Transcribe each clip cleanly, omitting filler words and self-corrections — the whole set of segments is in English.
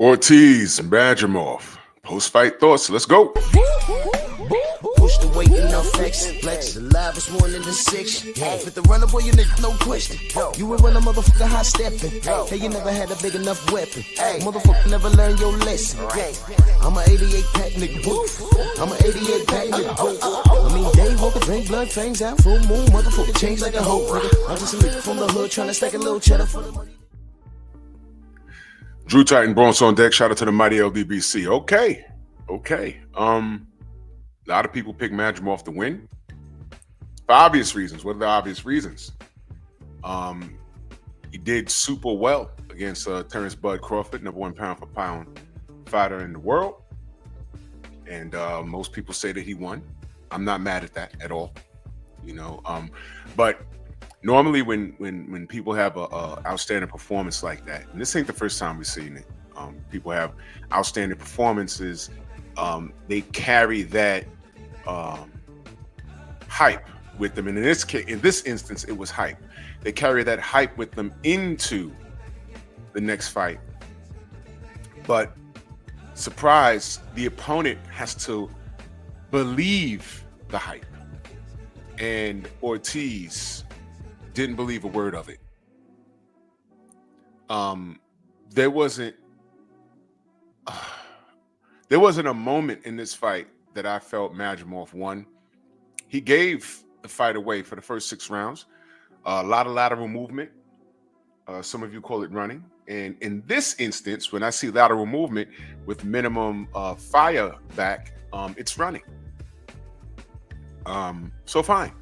Ortiz, Madrimov. Post-fight thoughts. Let's go. Push the weight in no flex. Flex the live is one in the six. Fit the runner boy, you nigga, no question. You will run a motherfucker high stepping. Hey, you never had a big enough weapon. Motherfucker never learned your lesson. I'm a 88 pack nigga. I'm a 88 pack nigga. I mean, day walker, drink blood, fangs out, full moon, motherfucker change like a hoe, nigga. I'm just a nigga from the hood trying to stack a little cheddar for the money. Drew Titan Bronx on deck. Shout out to the mighty LDBC. Okay. A lot of people pick Madrimov to win for obvious reasons. What are the obvious reasons? He did super well against Terrence Bud Crawford, number one pound for pound fighter in the world, and most people say that he won. I'm not mad at that at all, but normally when people have a outstanding performance like that, and this ain't the first time we've seen it, people have outstanding performances. They carry that hype with them, and in this instance, it was hype. They carry that hype with them into the next fight. But surprise, the opponent has to believe the hype, and Ortiz didn't believe a word of it. There wasn't a moment in this fight that I felt Madrimov won. He gave the fight away for the first 6 rounds. A lot of lateral movement. Some of you call it running. And in this instance, when I see lateral movement with minimum fire back, it's running. So fine.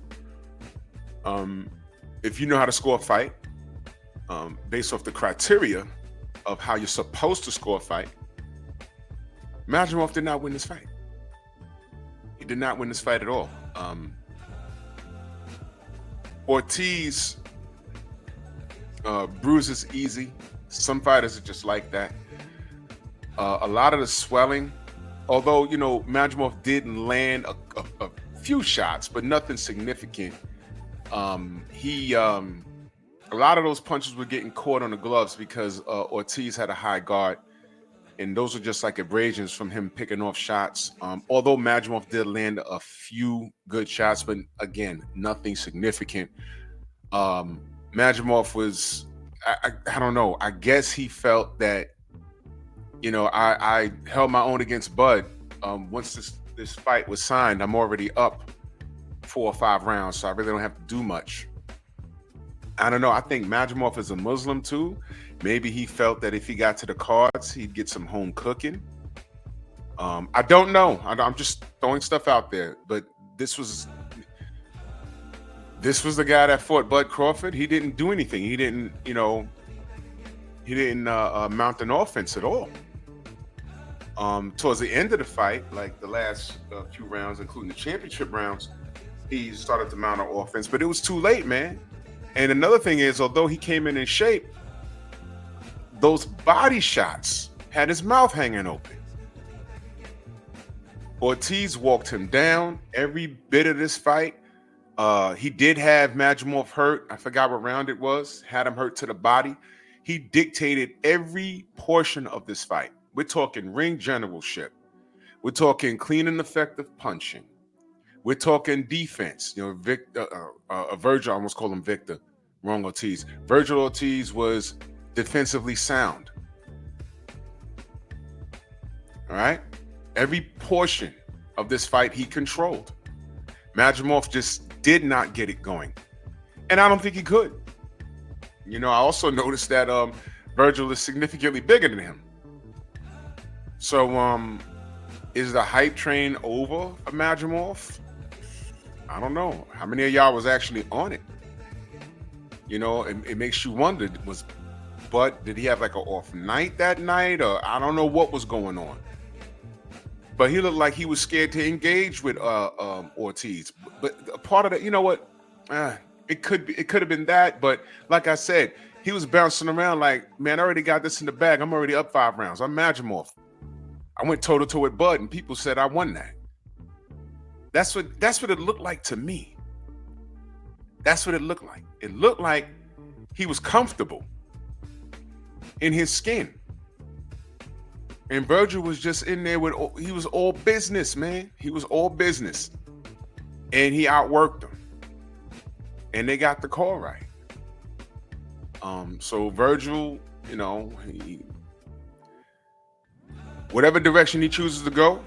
If you know how to score a fight, based off the criteria of how you're supposed to score a fight, Madrimov did not win this fight. He did not win this fight at all. Ortiz bruises easy. Some fighters are just like that. A lot of the swelling, although, Madrimov did land a few shots, but nothing significant. A lot of those punches were getting caught on the gloves because Ortiz had a high guard, and those were just like abrasions from him picking off shots. Although Madrimov did land a few good shots, but again, nothing significant. Madrimov was, I don't know, I guess he felt that, I held my own against Bud. Once this fight was signed, I'm already up 4 or 5 rounds, so I really don't have to do much. I don't know. I think Madrimov is a Muslim too. Maybe he felt that if he got to the cards, he'd get some home cooking. I don't know. I'm just throwing stuff out there. But this was the guy that fought Bud Crawford. He didn't do anything. He didn't mount an offense at all. Towards the end of the fight, like the last few rounds, including the championship rounds, he started to mount an offense, but it was too late, man. And another thing is, although he came in shape, those body shots had his mouth hanging open. Ortiz walked him down every bit of this fight. He did have Madrimov hurt. I forgot what round it was. Had him hurt to the body. He dictated every portion of this fight. We're talking ring generalship. We're talking clean and effective punching. We're talking defense. Virgil, I almost called him Victor. Wrong, Ortiz. Virgil Ortiz was defensively sound. All right? Every portion of this fight he controlled. Madrimov just did not get it going. And I don't think he could. I also noticed that Virgil is significantly bigger than him. So is the hype train over for Madrimov? I don't know. How many of y'all was actually on it? It makes you wonder, did he have like an off night that night? Or I don't know what was going on. But he looked like he was scared to engage with Ortiz. But a part of that, you know what? It could have been that. But like I said, he was bouncing around like, man, I already got this in the bag. I'm already up 5 rounds. I'm Madrimov. I went toe-to-toe with Bud, and people said I won that. That's what it looked like to me. That's what it looked like. It looked like he was comfortable in his skin. And Virgil was just in there he was all business, man. He was all business. And he outworked them. And they got the call right. So Virgil, you know, whatever direction he chooses to go,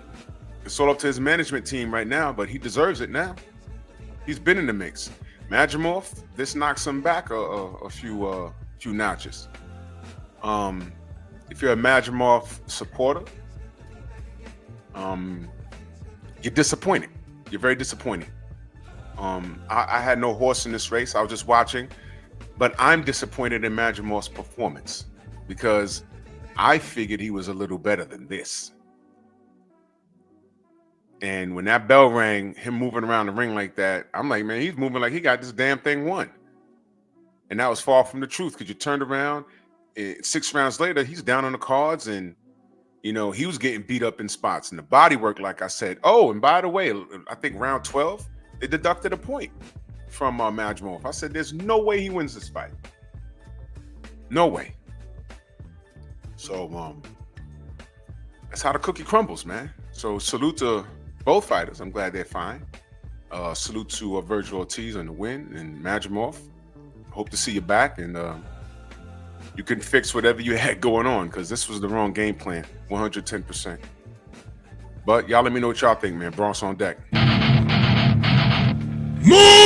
it's all up to his management team right now, but he deserves it now. He's been in the mix. Madrimov, this knocks him back a few notches. If you're a Madrimov supporter, you're disappointed. You're very disappointed. I had no horse in this race. I was just watching, but I'm disappointed in Madrimov's performance because I figured he was a little better than this. And when that bell rang, him moving around the ring like that, I'm like, man, he's moving like he got this damn thing won. And that was far from the truth because you turned around, 6 rounds later, he's down on the cards and, you know, he was getting beat up in spots and the body work, like I said. Oh, and by the way, I think round 12, they deducted a point from Madrimov. I said, there's no way he wins this fight. No way. So that's how the cookie crumbles, man. So salute to both fighters. I'm glad they're fine. Salute to Virgil Ortiz on the win and Madrimov. Hope to see you back and you can fix whatever you had going on because this was the wrong game plan, 110%. But y'all let me know what y'all think, man. Bronx on deck. Move!